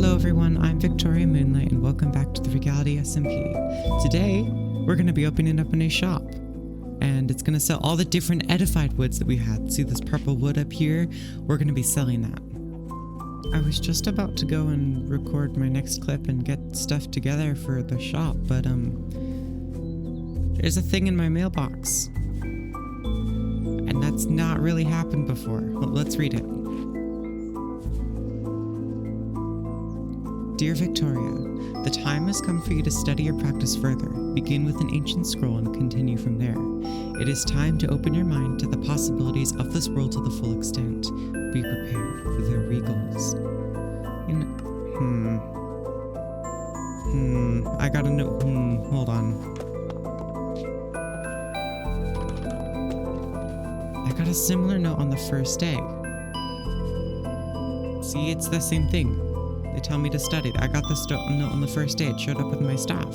Hello everyone, I'm VictoriaMoonlight and welcome back to the Regality SMP. Today, we're going to be opening up a new shop. And it's going to sell all the different edified woods that we had. See this purple wood up here? We're going to be selling that. I was just about to go and record my next clip and get stuff together for the shop, but there's a thing in my mailbox. And that's not really happened before. Well, let's read it. Dear Victoria, the time has come for you to study or practice further. Begin with an ancient scroll and continue from there. It is time to open your mind to the possibilities of this world to the full extent. Be prepared for the Regals. I gotta know. Hold on. I got a similar note on the first day. See, it's the same thing. They tell me to study. I got this note on the first day. It showed up with my staff.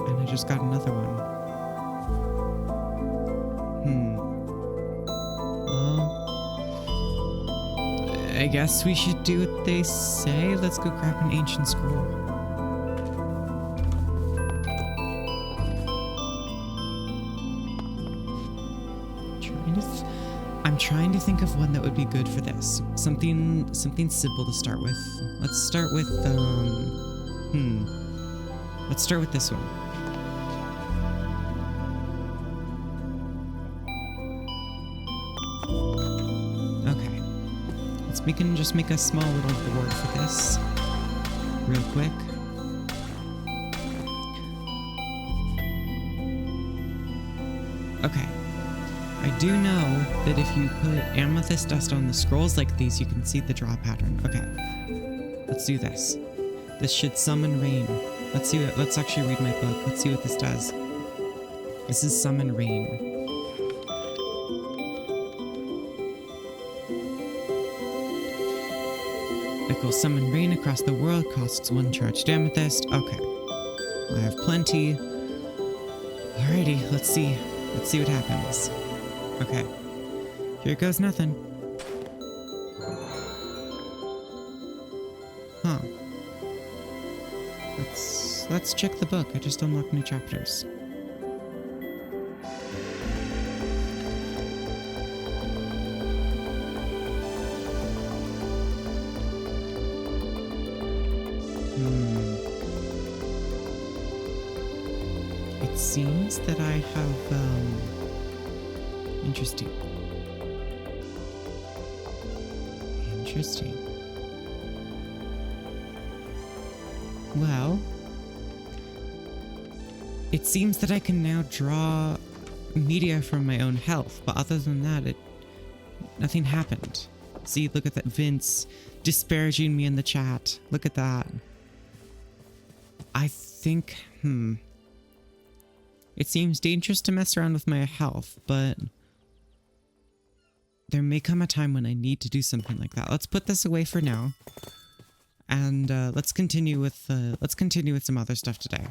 And I just got another one. Well, I guess we should do what they say. Let's go grab an ancient scroll. I'm trying to think of one that would be good for this. Something simple to start with. Let's start with let's start with this one. Okay. We can just make a small little board for this. Real quick. Okay. I do know that if you put amethyst dust on the scrolls like these, you can see the draw pattern. Okay, let's do this. This should summon rain. Let's see what, let's actually read my book. Let's see what this does. This is summon rain. It will summon rain across the world, costs 1 charged amethyst. Okay, I have plenty. Alrighty, let's see what happens. Okay, here goes nothing. Huh. Let's check the book. I just unlocked new chapters. It seems that I have, Interesting. Well, it seems that I can now draw media from my own health, but other than that, nothing happened. See, look at that, Vince disparaging me in the chat. Look at that. I think, it seems dangerous to mess around with my health, but there may come a time when I need to do something like that. Let's put this away for now, and let's continue with some other stuff today.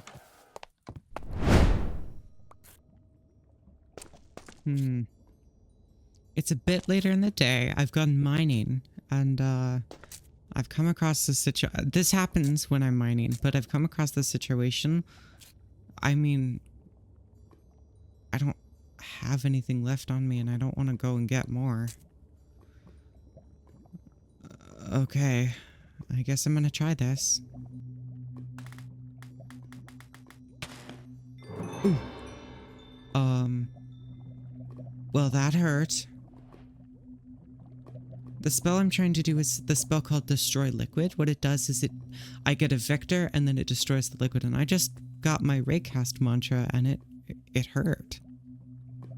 It's a bit later in the day. I've gone mining, and I've come across this situation. This happens when I'm mining, but I've come across this situation. I mean, I don't have anything left on me and I don't want to go and get more. Okay, I guess I'm gonna try this. Ooh. Well, that hurt. The spell I'm trying to do is the spell called Destroy Liquid. What it does is I get a Victor and then it destroys the liquid, and I just got my Raycast mantra and it hurt.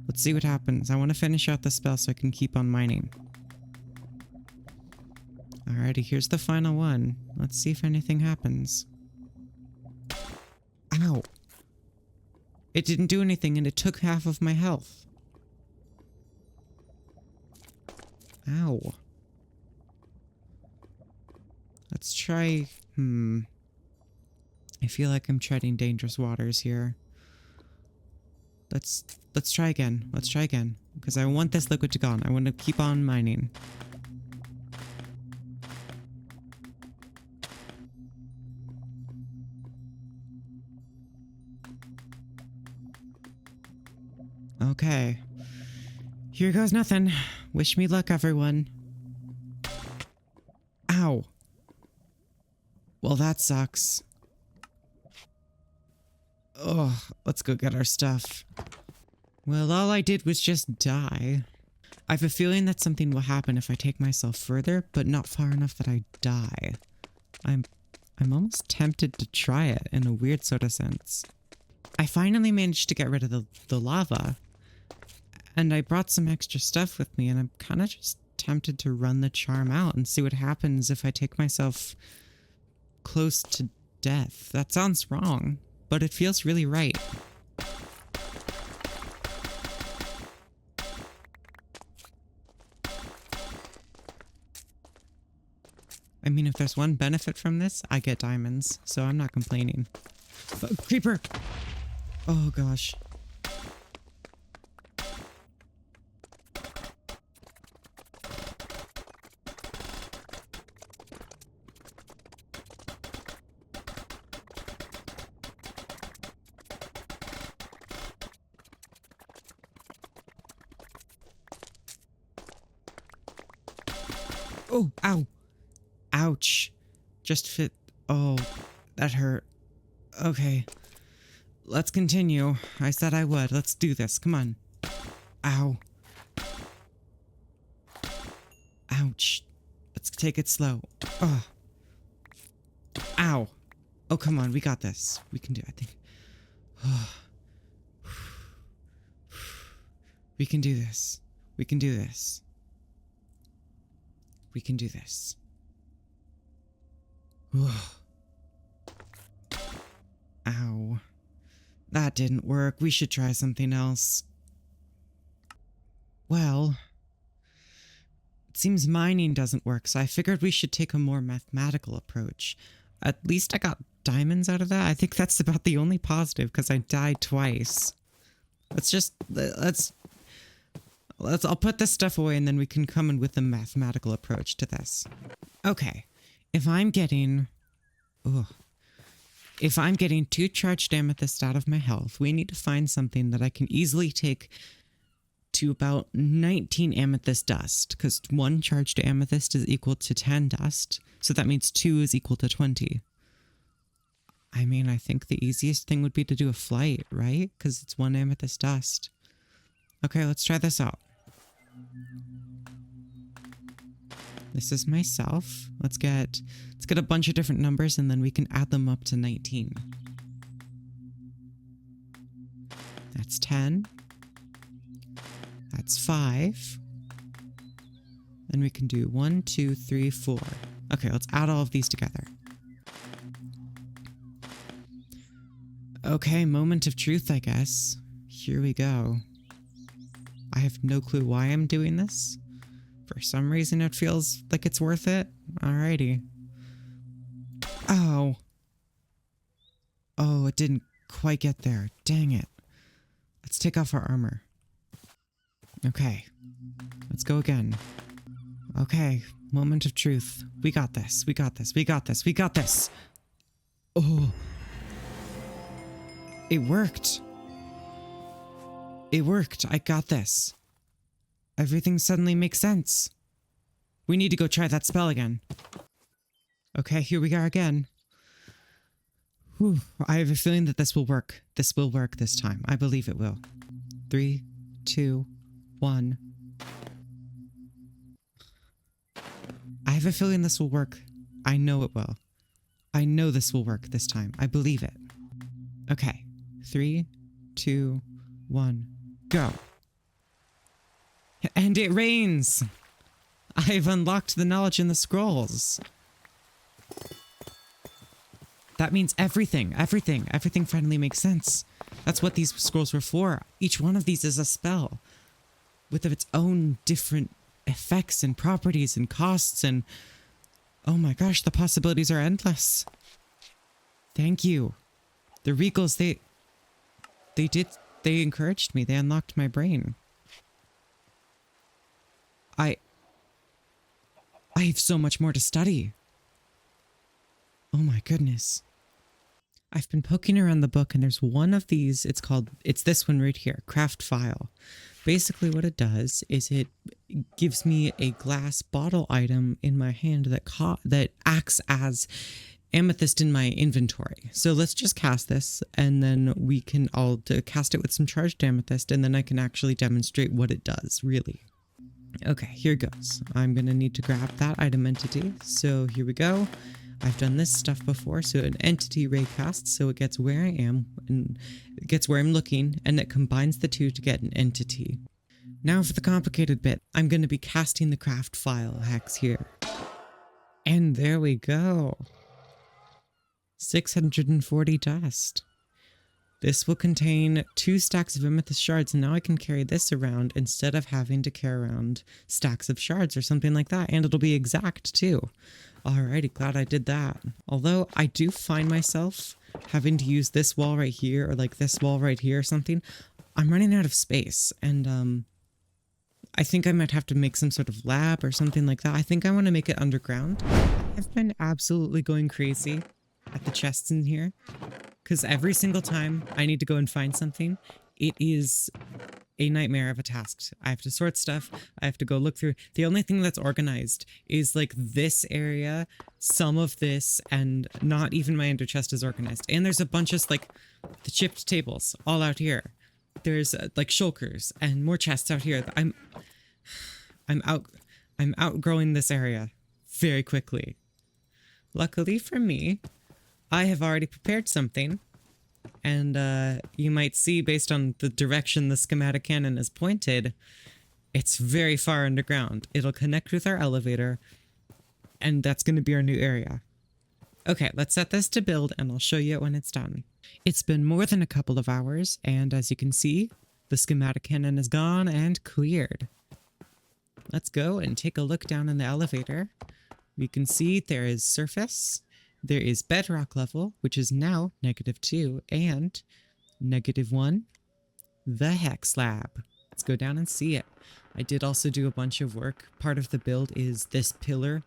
Let's see what happens. I want to finish out the spell so I can keep on mining. Alrighty, here's the final one. Let's see if anything happens. Ow. It didn't do anything and it took half of my health. Ow. Let's try... I feel like I'm treading dangerous waters here. Let's try again. Let's try again. Because I want this liquid to go on. I want to keep on mining. Okay. Here goes nothing. Wish me luck, everyone. Ow. Well, that sucks. Ugh, let's go get our stuff. Well, all I did was just die. I have a feeling that something will happen if I take myself further, but not far enough that I die. I'm almost tempted to try it in a weird sort of sense. I finally managed to get rid of the lava, and I brought some extra stuff with me, and I'm kind of just tempted to run the charm out and see what happens if I take myself close to death. That sounds wrong, but it feels really right. I mean, if there's one benefit from this, I get diamonds, so I'm not complaining. But, creeper! Oh gosh. Oh, ow. Ouch. Just fit. Oh, that hurt. Okay. Let's continue. I said I would. Let's do this. Come on. Ow. Ouch. Let's take it slow. Ugh. Ow. Oh, come on. We got this. We can do it, I think. We can do this. We can do this. We can do this. Ow. That didn't work. We should try something else. Well, it seems mining doesn't work, so I figured we should take a more mathematical approach. At least I got diamonds out of that. I think that's about the only positive, because I died twice. I'll put this stuff away, and then we can come in with a mathematical approach to this. Okay. If I'm getting 2 charged amethyst out of my health, we need to find something that I can easily take to about 19 amethyst dust, because 1 charged amethyst is equal to 10 dust, so that means 2 is equal to 20. I mean, I think the easiest thing would be to do a flight, right? Because it's 1 amethyst dust. Okay, let's try this out. This is myself. Let's get a bunch of different numbers, and then we can add them up to 19. That's 10. That's 5. Then we can do 1, 2, 3, 4. Okay, let's add all of these together. Okay, moment of truth, I guess. Here we go. I have no clue why I'm doing this. For some reason, it feels like it's worth it. Alrighty. Oh. Oh, it didn't quite get there. Dang it. Let's take off our armor. Okay. Let's go again. Okay. Moment of truth. We got this. We got this. We got this. We got this. Oh. It worked. It worked. I got this. Everything suddenly makes sense. We need to go try that spell again. Okay, here we are again. Whew, I have a feeling that this will work. This will work this time. I believe it will. 3, 2, 1. I have a feeling this will work. I know it will. I know this will work this time. I believe it. Okay. 3, 2, 1, go. And it rains! I've unlocked the knowledge in the scrolls. That means everything finally makes sense. That's what these scrolls were for. Each one of these is a spell with its own different effects and properties and costs, and oh my gosh, the possibilities are endless. Thank you. The Regals, they encouraged me. They unlocked my brain. I have so much more to study. Oh my goodness. I've been poking around the book and there's one of these, it's this one right here, craft file. Basically what it does is it gives me a glass bottle item in my hand that acts as amethyst in my inventory. So let's just cast this and then I'll cast it with some charged amethyst and then I can actually demonstrate what it does, really. Okay, here goes. I'm gonna need to grab that item entity. So here we go. I've done this stuff before, so an entity raycast, so it gets where I am, and it gets where I'm looking, and it combines the two to get an entity. Now for the complicated bit, I'm going to be casting the craft file hex here. And there we go. 640 dust. This will contain 2 stacks of amethyst shards, and now I can carry this around instead of having to carry around stacks of shards or something like that, and it'll be exact too. Alrighty, glad I did that. Although I do find myself having to use this wall right here or like this wall right here or something, I'm running out of space, and I think I might have to make some sort of lab or something like that. I think I want to make it underground. I've been absolutely going crazy at the chests in here, because every single time I need to go and find something, it is a nightmare of a task. I have to sort stuff. I have to go look through. The only thing that's organized is like this area, some of this, and not even my ender chest is organized. And there's a bunch of like the chipped tables all out here. There's like shulkers and more chests out here. I'm outgrowing this area very quickly. Luckily for me, I have already prepared something, and you might see based on the direction the schematic cannon is pointed, it's very far underground. It'll connect with our elevator, and that's going to be our new area. Okay, let's set this to build, and I'll show you it when it's done. It's been more than a couple of hours, and as you can see, the schematic cannon is gone and cleared. Let's go and take a look down in the elevator. We can see there is surface. There is bedrock level, which is now -2, and -1, the Hex Lab. Let's go down and see it. I did also do a bunch of work. Part of the build is this pillar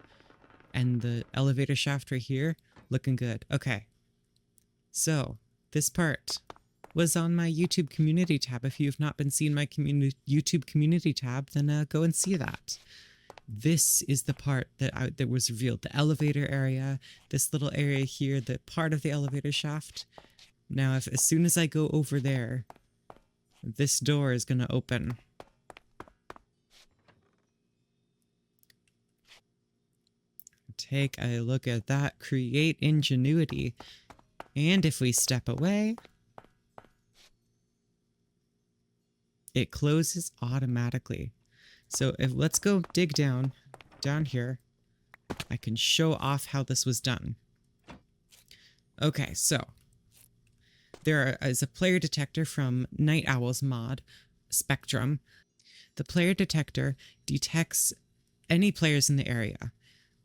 and the elevator shaft right here. Looking good. Okay. So, this part was on my YouTube community tab. If you've not been seeing my YouTube community tab, then go and see that. This is the part that was revealed. The elevator area, this little area here, the part of the elevator shaft. Now, as soon as I go over there, this door is going to open. Take a look at that. Create ingenuity. And if we step away, it closes automatically. So let's go dig down here. I can show off how this was done. Okay, so there is a player detector from Night Owl's mod, Spectrum. The player detector detects any players in the area.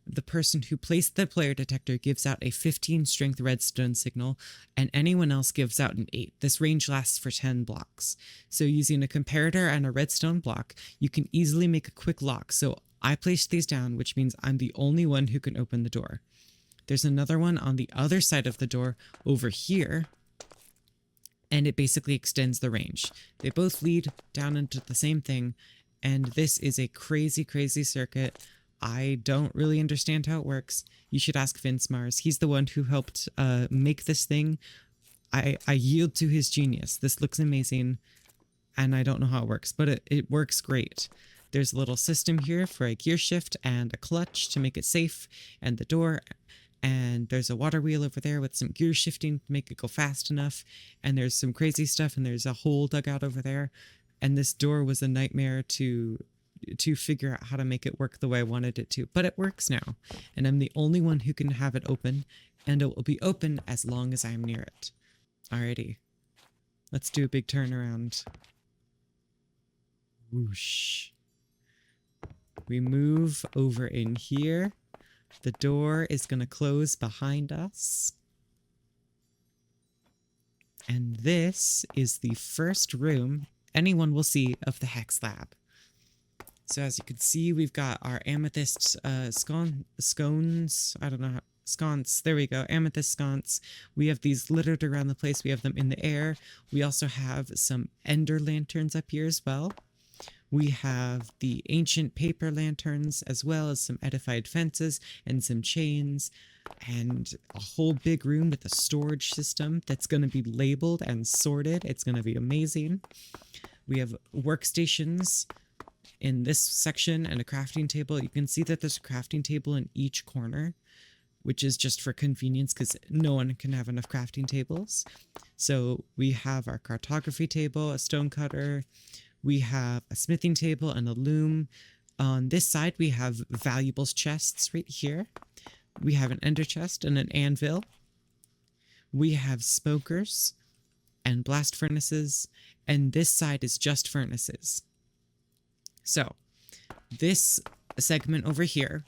The person who placed the player detector gives out a 15 strength redstone signal, and anyone else gives out an 8. This range lasts for 10 blocks. So using a comparator and a redstone block, you can easily make a quick lock. So I placed these down, which means I'm the only one who can open the door. There's another one on the other side of the door over here, and it basically extends the range. They both lead down into the same thing, and this is a crazy, crazy circuit. I don't really understand how it works. You should ask Vince Mars. He's the one who helped make this thing. I yield to his genius. This looks amazing, and I don't know how it works, but it works great. There's a little system here for a gear shift and a clutch to make it safe, and the door, and there's a water wheel over there with some gear shifting to make it go fast enough, and there's some crazy stuff, and there's a hole dug out over there, and this door was a nightmare to figure out how to make it work the way I wanted it to, but it works now, and I'm the only one who can have it open, and it will be open as long as I'm near it. Alrighty, let's do a big turnaround. Whoosh. We move over in here. The door is gonna close behind us. And this is the first room anyone will see of the Hex Lab. So as you can see, we've got our amethyst scones. I don't know how, sconce. There we go. Amethyst sconce. We have these littered around the place. We have them in the air. We also have some ender lanterns up here as well. We have the ancient paper lanterns, as well as some edified fences and some chains, and a whole big room with a storage system that's going to be labeled and sorted. It's going to be amazing. We have workstations in this section and a crafting table. You can see that there's a crafting table in each corner, which is just for convenience because no one can have enough crafting tables. So we have our cartography table, a stone cutter. We have a smithing table and a loom. On this side, we have valuables chests right here. We have an ender chest and an anvil. We have smokers and blast furnaces. And this side is just furnaces. So this segment over here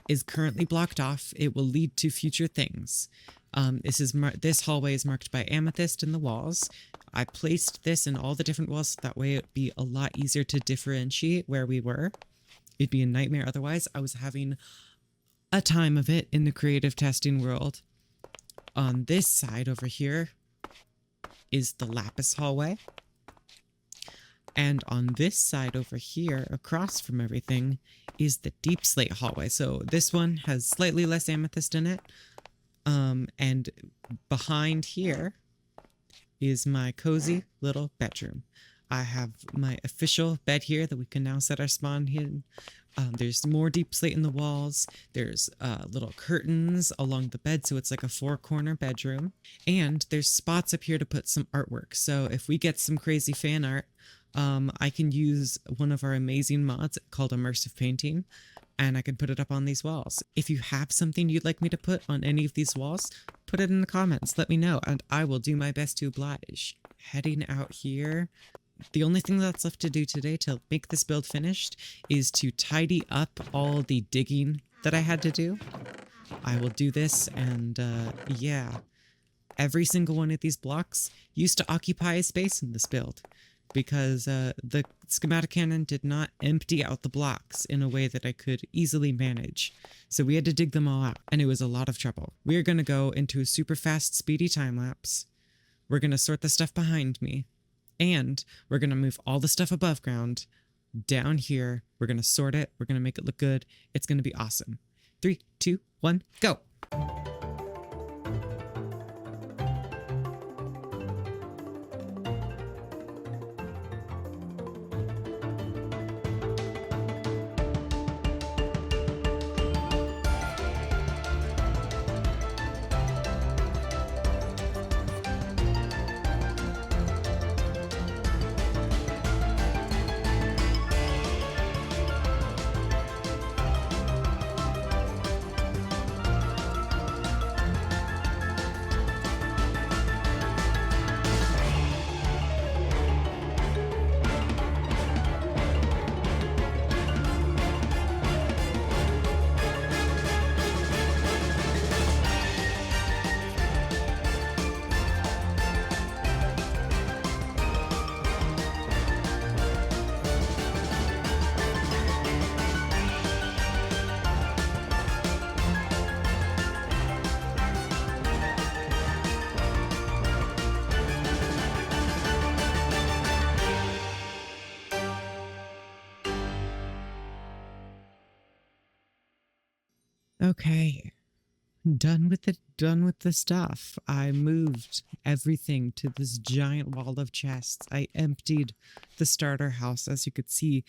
is currently blocked off. It will lead to future things. This hallway is marked by amethyst in the walls. I placed this in all the different walls so that way it'd be a lot easier to differentiate where we were. It'd be a nightmare otherwise. I was having a time of it in the creative testing world. On this side over here is the lapis hallway. And on this side over here, across from everything, is the deep slate hallway. So this one has slightly less amethyst in it. And behind here is my cozy little bedroom. I have my official bed here that we can now set our spawn in. There's more deep slate in the walls. There's little curtains along the bed, so it's like a 4-corner bedroom. And there's spots up here to put some artwork. So if we get some crazy fan art, I can use one of our amazing mods called Immersive Painting, and I can put it up on these walls. If you have something you'd like me to put on any of these walls, put it in the comments. Let me know, and I will do my best to oblige. Heading out here. The only thing that's left to do today to make this build finished is to tidy up all the digging that I had to do. I will do this, and yeah. Every single one of these blocks used to occupy a space in this build, because the schematic cannon did not empty out the blocks in a way that I could easily manage. So we had to dig them all out, and it was a lot of trouble. We are going to go into a super fast, speedy time lapse. We're going to sort the stuff behind me, and we're going to move all the stuff above ground down here. We're going to sort it. We're going to make it look good. It's going to be awesome. 3, 2, 1, go! Okay, done with the stuff. I moved everything to this giant wall of chests. I emptied the starter house, as you could see.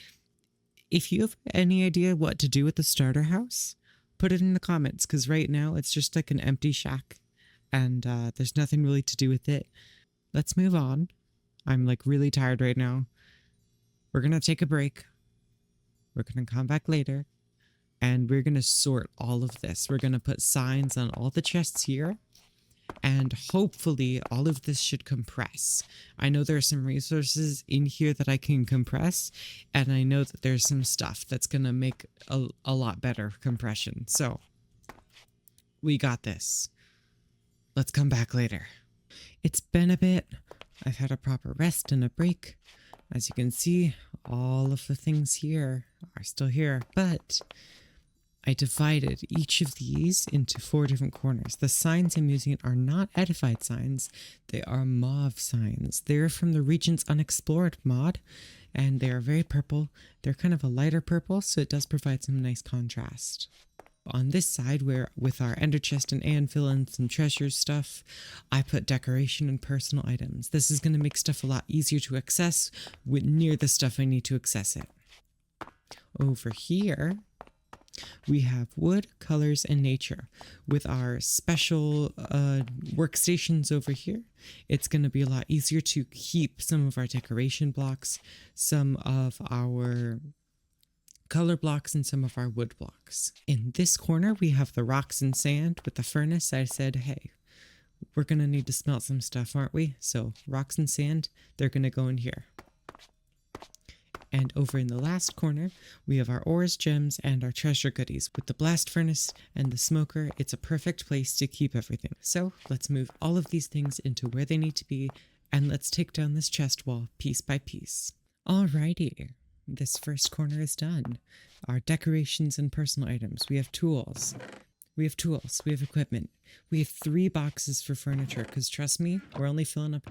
If you have any idea what to do with the starter house, put it in the comments, because right now it's just like an empty shack, and there's nothing really to do with it. Let's move on. I'm like really tired right now. We're gonna take a break. We're gonna come back later. And we're going to sort all of this. We're going to put signs on all the chests here. And hopefully all of this should compress. I know there are some resources in here that I can compress. And I know that there's some stuff that's going to make a lot better compression. So we got this. Let's come back later. It's been a bit. I've had a proper rest and a break. As you can see, all of the things here are still here. But I divided each of these into 4 different corners. The signs I'm using are not edified signs, they are mauve signs. They're from the Regions Unexplored mod, and they are very purple. They're kind of a lighter purple, so it does provide some nice contrast. On this side, where with our ender chest and anvil and some treasure stuff, I put decoration and personal items. This is going to make stuff a lot easier to access near the stuff I need to access it. Over here, we have wood, colors, and nature. With our special workstations over here, it's going to be a lot easier to keep some of our decoration blocks, some of our color blocks, and some of our wood blocks. In this corner, we have the rocks and sand. With the furnace, I said, hey, we're going to need to smelt some stuff, aren't we? So rocks and sand, they're going to go in here. And over in the last corner, we have our ores, gems, and our treasure goodies. With the blast furnace and the smoker, it's a perfect place to keep everything. So let's move all of these things into where they need to be, and let's take down this chest wall piece by piece. Alrighty, this first corner is done. Our decorations and personal items. We have tools. We have equipment. We have 3 boxes for furniture, because trust me, we're only filling up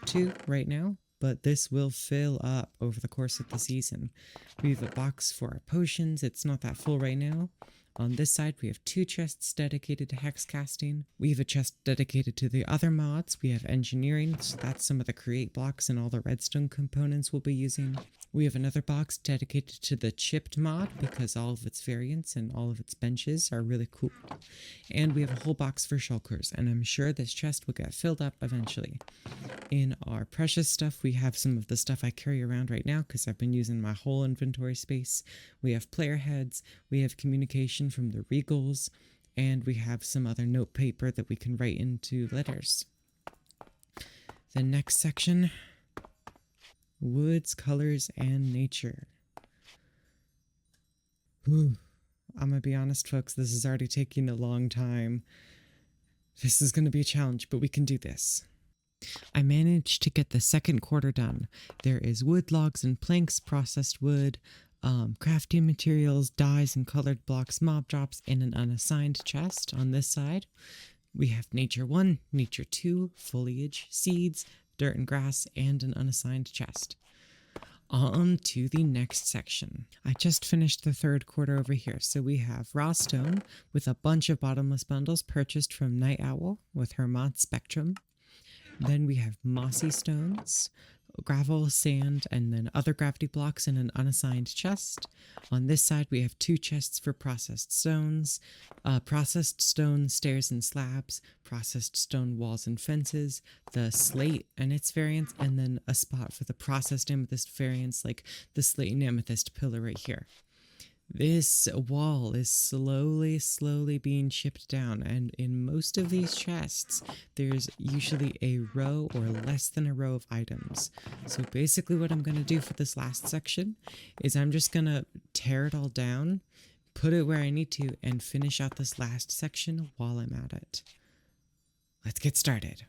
2 right now. But this will fill up over the course of the season. We have a box for our potions. It's not that full right now. On this side, we have 2 chests dedicated to hex casting. We have a chest dedicated to the other mods. We have engineering, so that's some of the create blocks and all the redstone components we'll be using. We have another box dedicated to the chipped mod because all of its variants and all of its benches are really cool. And we have a whole box for shulkers, and I'm sure this chest will get filled up eventually. In our precious stuff, we have some of the stuff I carry around right now because I've been using my whole inventory space. We have player heads, we have communication from the Regals, and we have some other note paper that we can write into letters. The next section, woods, colors, and nature. Whew. I'm gonna be honest, folks, this is already taking a long time. This is gonna be a challenge, but we can do this. I managed to get the second quarter done. There is wood, logs, and planks, processed wood, crafting materials, dyes, and colored blocks, mob drops, in an unassigned chest on this side. We have nature 1, nature 2, foliage, seeds, dirt and grass, and an unassigned chest. On to the next section. I just finished the third quarter over here. So we have raw stone with a bunch of bottomless bundles purchased from Night Owl with her mod Spectrum. Then we have mossy stones, gravel, sand, and then other gravity blocks in an unassigned chest. On this side, we have 2 chests for processed stone stairs and slabs, processed stone walls and fences, the slate and its variants, and then a spot for the processed amethyst variants like the slate and amethyst pillar right here. This wall is slowly being chipped down, and in most of these chests, there's usually a row or less than a row of items. So basically what I'm going to do for this last section is I'm just going to tear it all down, put it where I need to, and finish out this last section while I'm at it. Let's get started.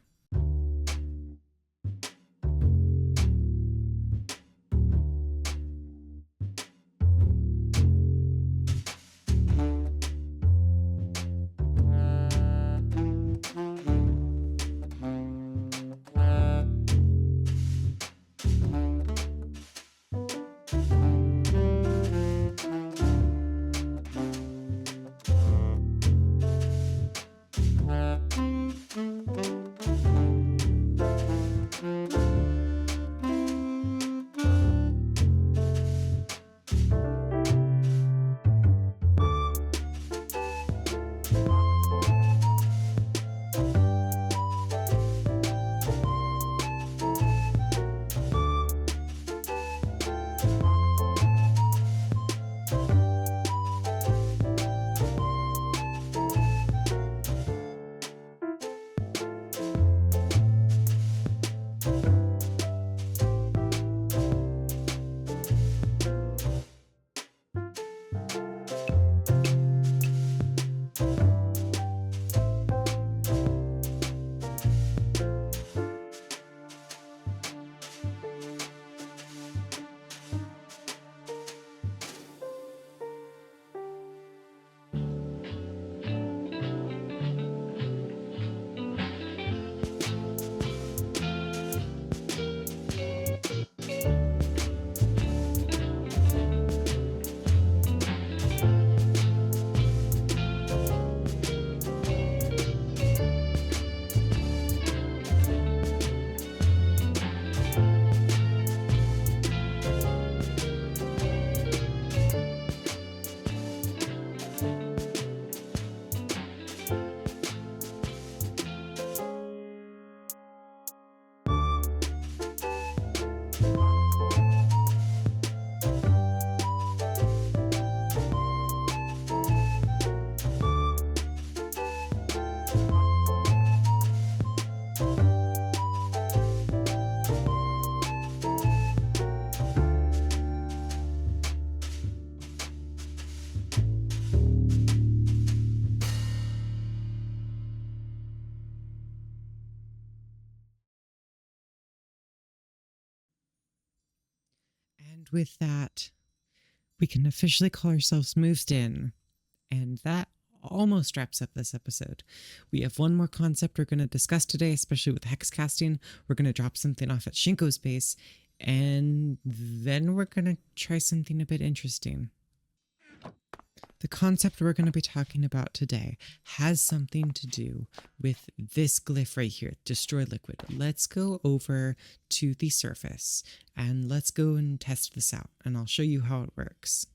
And with that, we can officially call ourselves moved in. And that almost wraps up this episode. We have one more concept we're going to discuss today, especially with hex casting. We're going to drop something off at Shinko's base, and then we're going to try something a bit interesting. The concept we're going to be talking about today has something to do with this glyph right here, destroy liquid. Let's go over to the surface and let's go and test this out, and I'll show you how it works.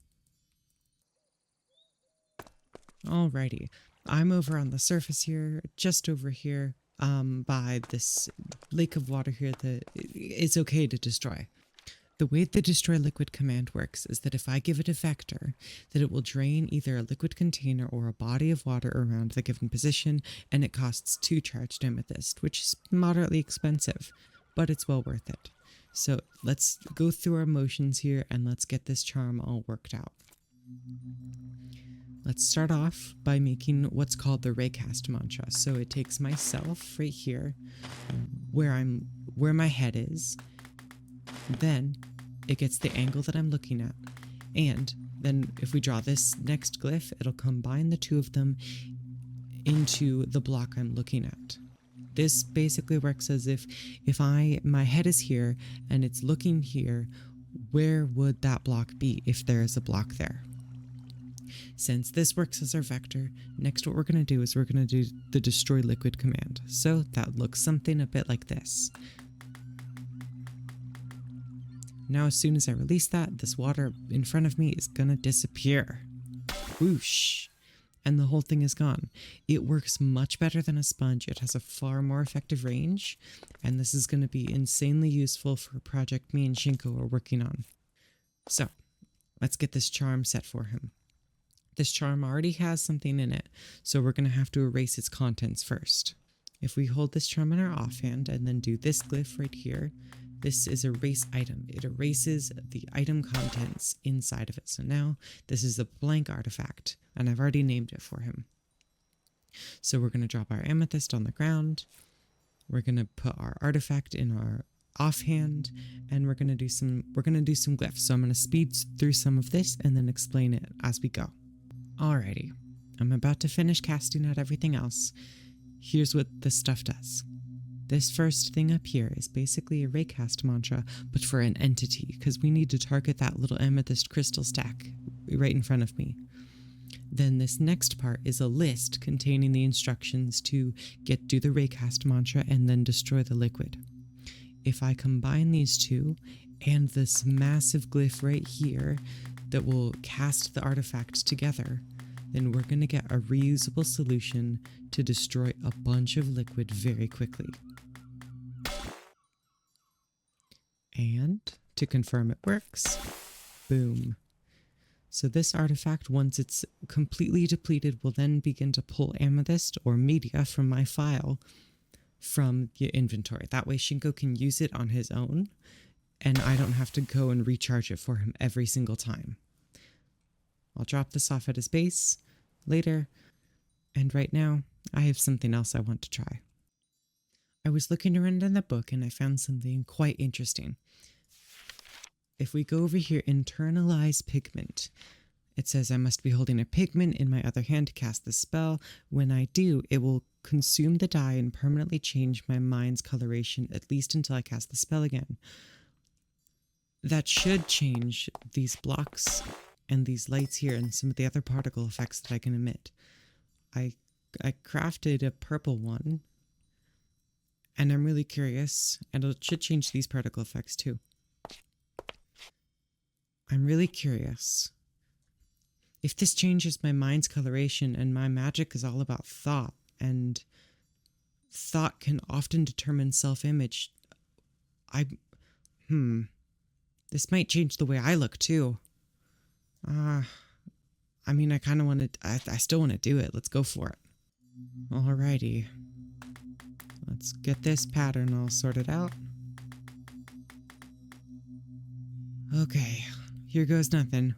Alrighty, I'm over on the surface here, just over here, by this lake of water here that it's okay to destroy. The way the destroy liquid command works is that if I give it a vector, that it will drain either a liquid container or a body of water around the given position, and it costs 2 charged amethyst, which is moderately expensive, but it's well worth it. So let's go through our motions here and let's get this charm all worked out. Let's start off by making what's called the raycast mantra. So it takes myself right here, where my head is, then it gets the angle that I'm looking at, and then if we draw this next glyph, it'll combine the two of them into the block I'm looking at. This basically works as if my head is here and it's looking here, where would that block be if there is a block there? Since this works as our vector, next what we're going to do is we're going to do the destroy liquid command. So that looks something a bit like this. Now as soon as I release that, this water in front of me is going to disappear. Whoosh! And the whole thing is gone. It works much better than a sponge. It has a far more effective range, and this is going to be insanely useful for a project me and Shinko are working on. So, let's get this charm set for him. This charm already has something in it, so we're going to have to erase its contents first. If we hold this charm in our offhand and then do this glyph right here, this is erase item. It erases the item contents inside of it. So now this is a blank artifact, and I've already named it for him. So we're going to drop our amethyst on the ground. We're going to put our artifact in our offhand, and we're going to do some glyphs. So I'm going to speed through some of this and then explain it as we go. Alrighty, I'm about to finish casting out everything else. Here's what this stuff does. This first thing up here is basically a raycast mantra, but for an entity, because we need to target that little amethyst crystal stack right in front of me. Then this next part is a list containing the instructions to do the raycast mantra and then destroy the liquid. If I combine these two and this massive glyph right here that will cast the artifact together, then we're going to get a reusable solution to destroy a bunch of liquid very quickly. And to confirm it works, boom. So this artifact, once it's completely depleted, will then begin to pull amethyst or media from my file from the inventory. That way Shinko can use it on his own, and I don't have to go and recharge it for him every single time. I'll drop this off at his base later, and right now I have something else I want to try. I was looking around in the book and I found something quite interesting. If we go over here, internalize pigment, it says I must be holding a pigment in my other hand to cast the spell. When I do, it will consume the dye and permanently change my mind's coloration, at least until I cast the spell again. That should change these blocks and these lights here and some of the other particle effects that I can emit. I crafted a purple one, and I'm really curious, and it should change these particle effects too. I'm really curious if this changes my mind's coloration, and my magic is all about thought, and thought can often determine self-image. This might change the way I look too. I mean, I kind of want to, I still want to do it. Let's go for it. Alrighty. Let's get this pattern all sorted out. Okay, here goes nothing.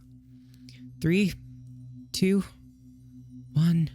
3, 2, 1.